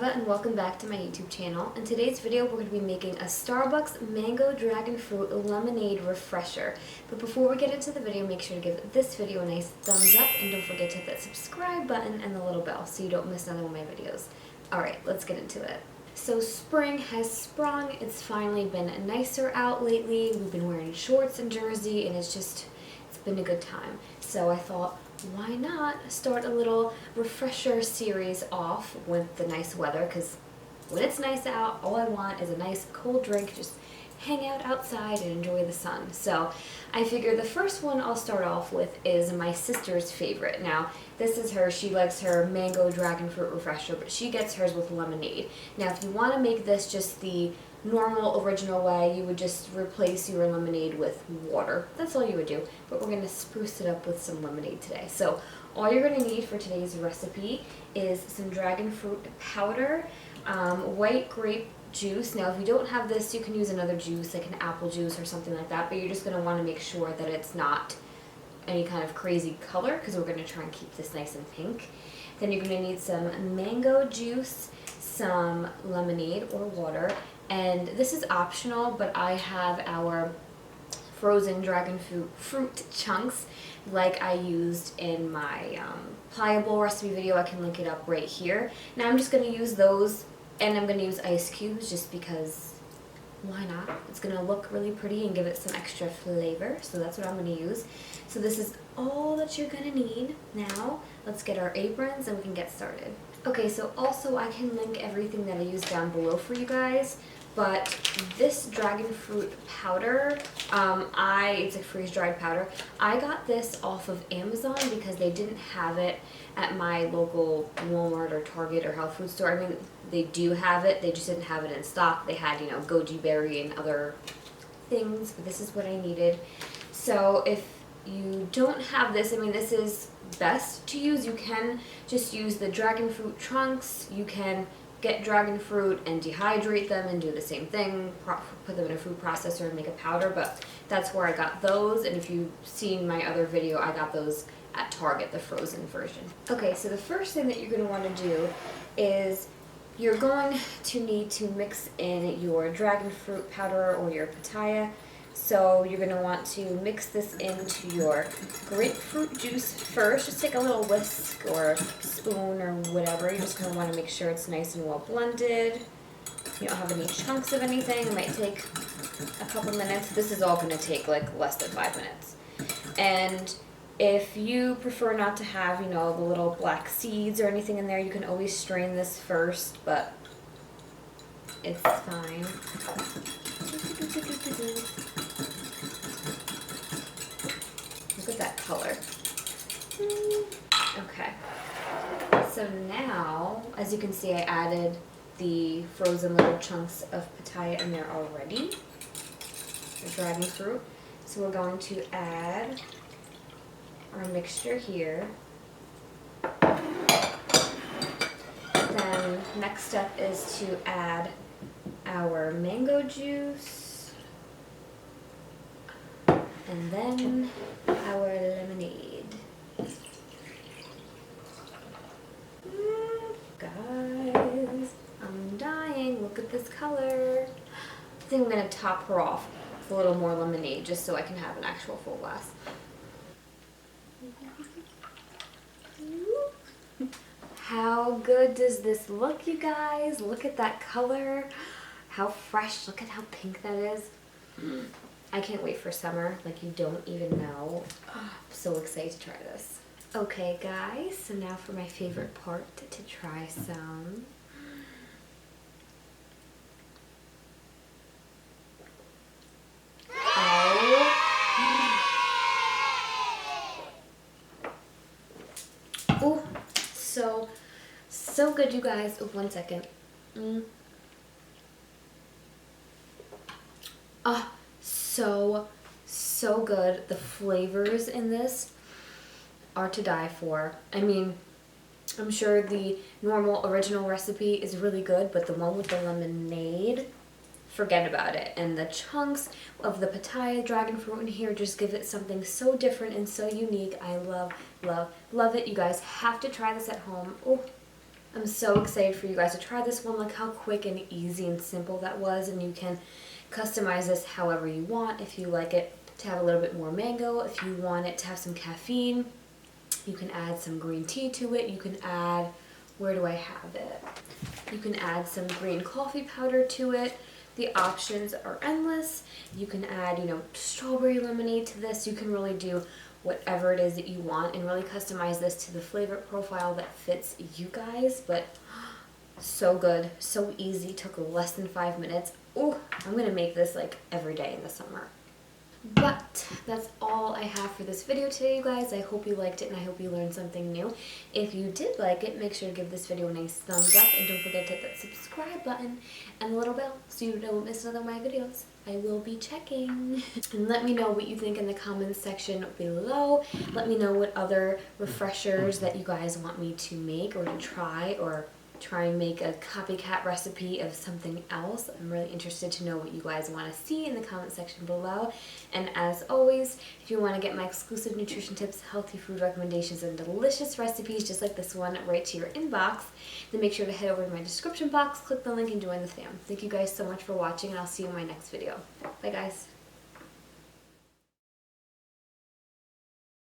Eva and welcome back to my YouTube channel. In today's video we're going to be making a Starbucks Mango Dragonfruit Lemonade Refresher. But before we get into the video, make sure to give this video a nice thumbs up and don't forget to hit that subscribe button and the little bell so you don't miss another one of my videos. Alright, let's get into it. So spring has sprung. It's finally been nicer out lately. We've been wearing shorts and jersey and it's been a good time. So I thought, why not start a little refresher series off with the nice weather, because when it's nice out, all I want is a nice cold drink, just hang out outside and enjoy the sun. So I figure the first one I'll start off with is my sister's favorite. Now this is her, she likes her Mango Dragonfruit Refresher, but she gets hers with lemonade. Now if you want to make this just the normal original way, you would just replace your lemonade with water. That's all you would do, but we're going to spruce it up with some lemonade today. So all you're going to need for today's recipe is some dragon fruit powder, white grape juice. Now if you don't have this, you can use another juice like an apple juice or something like that, but you're just going to want to make sure that it's not any kind of crazy color because we're going to try and keep this nice and pink. Then you're going to need some mango juice, some lemonade or water, and this is optional, but I have our frozen dragon fruit chunks like I used in my pliable recipe video. I can link it up right here. Now I'm just going to use those, and I'm going to use ice cubes just because why not? It's going to look really pretty and give it some extra flavor, so that's what I'm going to use. So this is all that you're going to need. Now let's get our aprons and we can get started. Okay, so also I can link everything that I use down below for you guys, but this dragon fruit powder, it's a freeze-dried powder. I got this off of Amazon because they didn't have it at my local Walmart or Target or health food store. I mean, they do have it, they just didn't have it in stock. They had, goji berry and other things, but this is what I needed. So if you don't have this, I mean, this is best to use. You can just use the dragon fruit chunks. You can get dragon fruit and dehydrate them and do the same thing, put them in a food processor and make a powder, but that's where I got those. And if you've seen my other video, I got those at Target, the frozen version. Okay, so the first thing that you're going to want to do is you're going to need to mix in your dragon fruit powder or your pitaya. So you're going to want to mix this into your grapefruit juice first. Just take a little whisk or spoon or whatever. You're just going to want to make sure it's nice and well blended. You don't have any chunks of anything. It might take a couple minutes. This is all going to take like less than 5 minutes. And if you prefer not to have, the little black seeds or anything in there, you can always strain this first, but it's fine. Look at that color. Okay. So now, as you can see, I added the frozen little chunks of pitaya in there already. The dragon fruit. So we're going to add our mixture here. Then next step is to add our mango juice, and then our lemonade. Guys, I'm dying. Look at this color. I think I'm going to top her off with a little more lemonade just so I can have an actual full glass. How good does this look, you guys? Look at that color. How fresh. Look at how pink that is. I can't wait for summer. Like, you don't even know. Oh, I'm so excited to try this. Okay, guys. So now for my favorite part, to try some. Oh, so good, you guys. Oh, 1 second. Oh, so good. The flavors in this are to die for. I mean, I'm sure the normal original recipe is really good, but the one with the lemonade, forget about it. And the chunks of the pitaya dragon fruit in here just give it something so different and so unique. I love, love, love it. You guys have to try this at home. Oh, I'm so excited for you guys to try this one. Look how quick and easy and simple that was, and you can customize this however you want. If you like it to have a little bit more mango, if you want it to have some caffeine, you can add some green tea to it. You can add, where do I have it? You can add some green coffee powder to it. The options are endless. You can add, strawberry lemonade to this. You can really do whatever it is that you want and really customize this to the flavor profile that fits you guys. But so good, so easy, took less than 5 minutes. Oh, I'm gonna make this like every day in the summer. But that's all I have for this video today, you guys. I hope you liked it and I hope you learned something new. If you did like it, make sure to give this video a nice thumbs up and don't forget to hit that subscribe button and the little bell so you don't miss another of my videos. I will be checking. And let me know what you think in the comments section below. Let me know what other refreshers that you guys want me to make or to try, or try and make a copycat recipe of something else. I'm really interested to know what you guys want to see in the comment section below. And as always, if you want to get my exclusive nutrition tips, healthy food recommendations, and delicious recipes just like this one right to your inbox, then make sure to head over to my description box, click the link, and join the fam. Thank you guys so much for watching, and I'll see you in my next video. Bye guys.